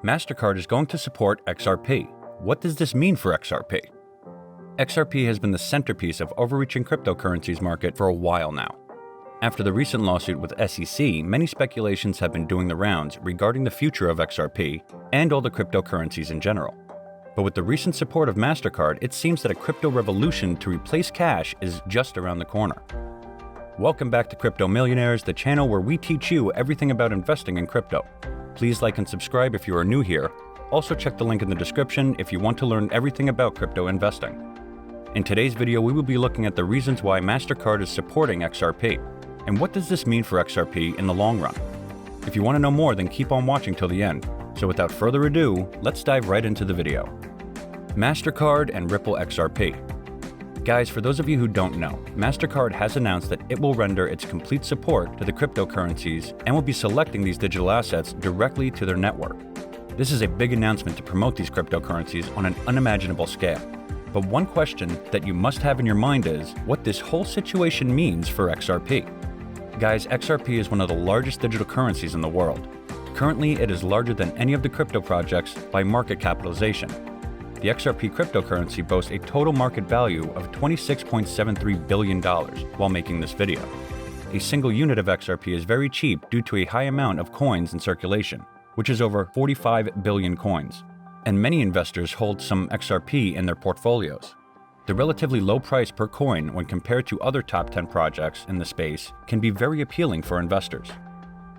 Mastercard is going to support XRP. What does this mean for XRP? XRP has been the centerpiece of overreaching cryptocurrencies market for a while now. After the recent lawsuit with SEC, many speculations have been doing the rounds regarding the future of XRP and all the cryptocurrencies in general. But with the recent support of Mastercard, it seems that a crypto revolution to replace cash is just around the corner. Welcome back to Crypto Millionaires, the channel where we teach you everything about investing in crypto. Please like and subscribe if you are new here. Also check the link in the description if you want to learn everything about crypto investing. In today's video, we will be looking at the reasons why Mastercard is supporting XRP, and what does this mean for XRP in the long run. If you want to know more, then keep on watching till the end. So without further ado, let's dive right into the video. Mastercard and Ripple XRP. Guys, for those of you who don't know, Mastercard has announced that it will render its complete support to the cryptocurrencies and will be selecting these digital assets directly to their network. This is a big announcement to promote these cryptocurrencies on an unimaginable scale. But one question that you must have in your mind is what this whole situation means for XRP. Guys, XRP is one of the largest digital currencies in the world. Currently, it is larger than any of the crypto projects by market capitalization. The XRP cryptocurrency boasts a total market value of $26.73 billion while making this video. A single unit of XRP is very cheap due to a high amount of coins in circulation, which is over 45 billion coins, and many investors hold some XRP in their portfolios. The relatively low price per coin when compared to other top 10 projects in the space can be very appealing for investors.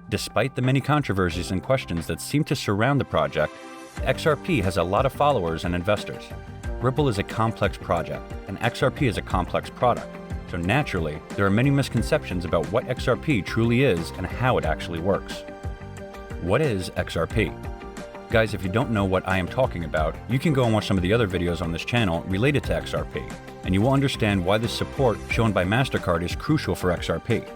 Despite the many controversies and questions that seem to surround the project, XRP has a lot of followers and investors. Ripple is a complex project, and XRP is a complex product, so naturally, there are many misconceptions about what XRP truly is and how it actually works. What is XRP? Guys, if you don't know what I am talking about, you can go and watch some of the other videos on this channel related to XRP, and you will understand why the support shown by Mastercard is crucial for XRP.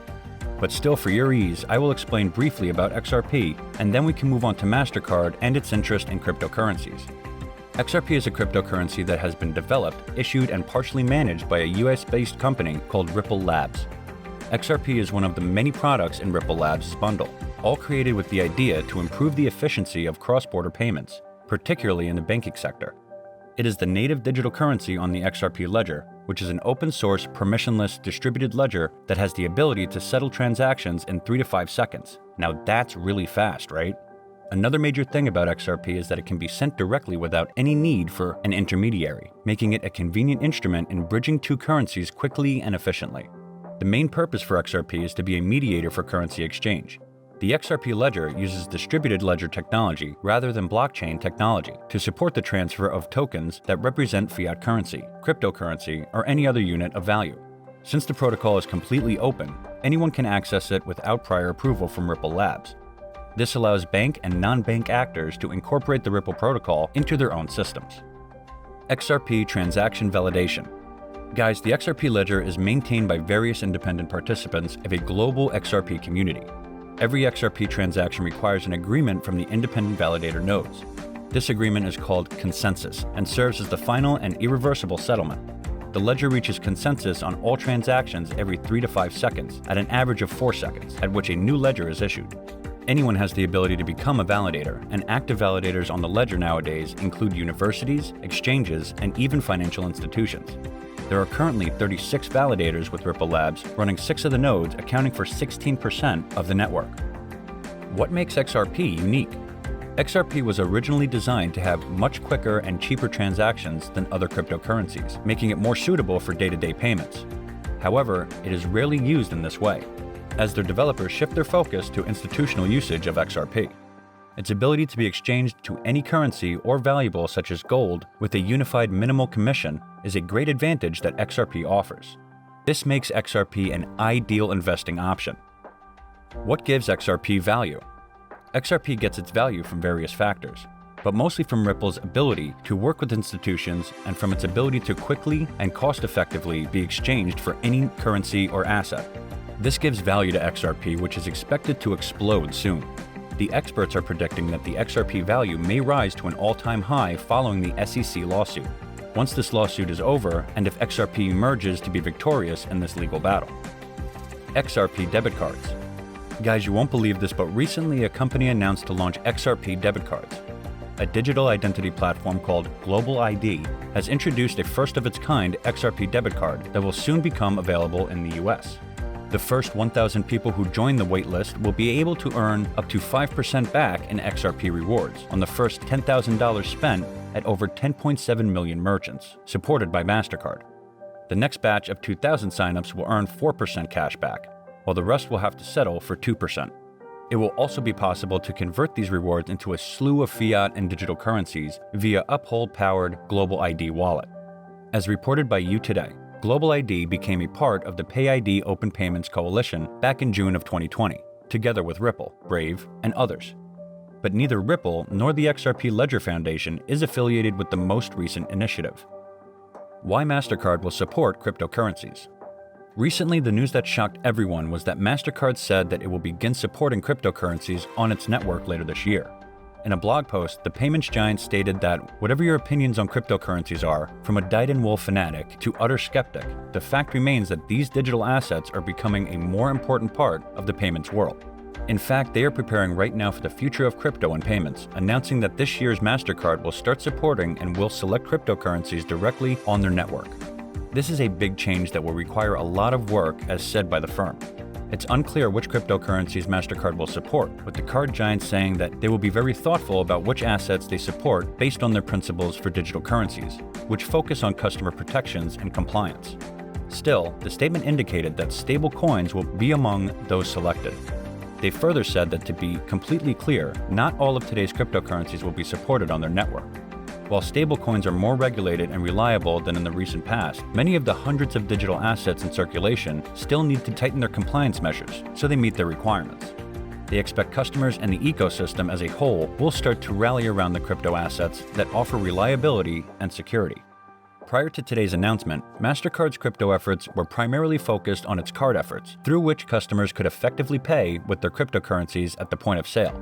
But still, for your ease, I will explain briefly about XRP, and then we can move on to Mastercard and its interest in cryptocurrencies. XRP is a cryptocurrency that has been developed, issued, and partially managed by a US-based company called Ripple Labs. XRP is one of the many products in Ripple Labs' bundle, all created with the idea to improve the efficiency of cross-border payments, particularly in the banking sector. It is the native digital currency on the XRP ledger, which is an open-source, permissionless, distributed ledger that has the ability to settle transactions in 3 to 5 seconds. Now that's really fast, right? Another major thing about XRP is that it can be sent directly without any need for an intermediary, making it a convenient instrument in bridging two currencies quickly and efficiently. The main purpose for XRP is to be a mediator for currency exchange. The XRP ledger uses distributed ledger technology rather than blockchain technology to support the transfer of tokens that represent fiat currency, cryptocurrency, or any other unit of value. Since the protocol is completely open, anyone can access it without prior approval from Ripple Labs. This allows bank and non-bank actors to incorporate the Ripple protocol into their own systems. XRP transaction validation. Guys, the XRP ledger is maintained by various independent participants of a global XRP community. Every XRP transaction requires an agreement from the independent validator nodes. This agreement is called consensus and serves as the final and irreversible settlement. The ledger reaches consensus on all transactions every 3 to 5 seconds at an average of 4 seconds, at which a new ledger is issued. Anyone has the ability to become a validator, and active validators on the ledger nowadays include universities, exchanges, and even financial institutions. There are currently 36 validators with Ripple Labs, running 6 of the nodes, accounting for 16% of the network. What makes XRP unique? XRP was originally designed to have much quicker and cheaper transactions than other cryptocurrencies, making it more suitable for day-to-day payments. However, it is rarely used in this way, as their developers shift their focus to institutional usage of XRP. Its ability to be exchanged to any currency or valuable such as gold with a unified minimal commission is a great advantage that XRP offers. This makes XRP an ideal investing option. What gives XRP value? XRP gets its value from various factors, but mostly from Ripple's ability to work with institutions and from its ability to quickly and cost-effectively be exchanged for any currency or asset. This gives value to XRP, which is expected to explode soon. The experts are predicting that the XRP value may rise to an all-time high following the SEC lawsuit, once this lawsuit is over and if XRP emerges to be victorious in this legal battle. XRP debit cards. Guys, you won't believe this, but recently a company announced to launch XRP debit cards. a digital identity platform called Global ID has introduced a first-of-its-kind XRP debit card that will soon become available in the US. The first 1,000 people who join the waitlist will be able to earn up to 5% back in XRP rewards on the first $10,000 spent at over 10.7 million merchants, supported by Mastercard. The next batch of 2,000 signups will earn 4% cash back, while the rest will have to settle for 2%. It will also be possible to convert these rewards into a slew of fiat and digital currencies via Uphold-powered Global ID wallet. As reported by You Today, Global ID became a part of the PayID Open Payments Coalition back in June of 2020, together with Ripple, Brave, and others. But neither Ripple nor the XRP Ledger Foundation is affiliated with the most recent initiative. Why Mastercard will support cryptocurrencies. Recently, the news that shocked everyone was that Mastercard said that it will begin supporting cryptocurrencies on its network later this year. In a blog post, the payments giant stated that whatever your opinions on cryptocurrencies are, from a dyed-in-wool fanatic to utter skeptic, the fact remains that these digital assets are becoming a more important part of the payments world. In fact, they are preparing right now for the future of crypto and payments, announcing that this year's Mastercard will start supporting and will select cryptocurrencies directly on their network. This is a big change that will require a lot of work, as said by the firm. It's unclear which cryptocurrencies Mastercard will support, with the card giant saying that they will be very thoughtful about which assets they support based on their principles for digital currencies, which focus on customer protections and compliance. Still, the statement indicated that stable coins will be among those selected. They further said that to be completely clear, not all of today's cryptocurrencies will be supported on their network. While stablecoins are more regulated and reliable than in the recent past, many of the hundreds of digital assets in circulation still need to tighten their compliance measures so they meet their requirements. They expect customers and the ecosystem as a whole will start to rally around the crypto assets that offer reliability and security. Prior to today's announcement, Mastercard's crypto efforts were primarily focused on its card efforts, through which customers could effectively pay with their cryptocurrencies at the point of sale.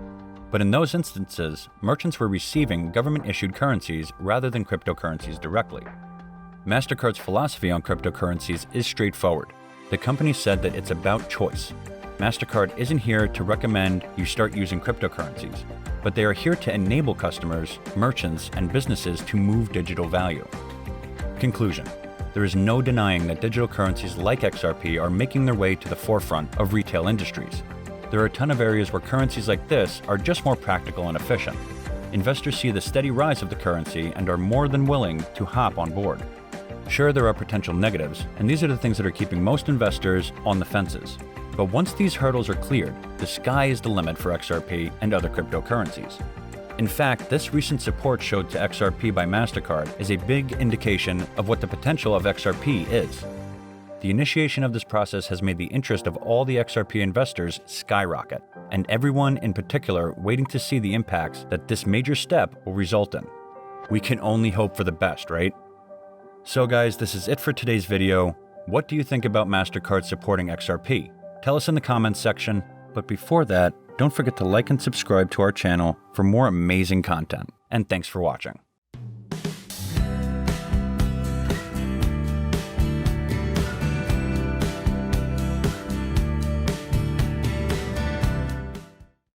But in those instances, merchants were receiving government-issued currencies rather than cryptocurrencies directly. Mastercard's philosophy on cryptocurrencies is straightforward. The company said that it's about choice. Mastercard isn't here to recommend you start using cryptocurrencies, but they are here to enable customers, merchants, and businesses to move digital value. Conclusion. There is no denying that digital currencies like XRP are making their way to the forefront of retail industries. There are a ton of areas where currencies like this are just more practical and efficient. Investors see the steady rise of the currency and are more than willing to hop on board. Sure, there are potential negatives, and these are the things that are keeping most investors on the fences. But once these hurdles are cleared, the sky is the limit for XRP and other cryptocurrencies. In fact, this recent support showed to XRP by Mastercard is a big indication of what the potential of XRP is. The initiation of this process has made the interest of all the XRP investors skyrocket, and everyone in particular waiting to see the impacts that this major step will result in. We can only hope for the best, right? So guys, this is it for today's video. What do you think about Mastercard supporting XRP? Tell us in the comments section, but before that, don't forget to like and subscribe to our channel for more amazing content. And thanks for watching.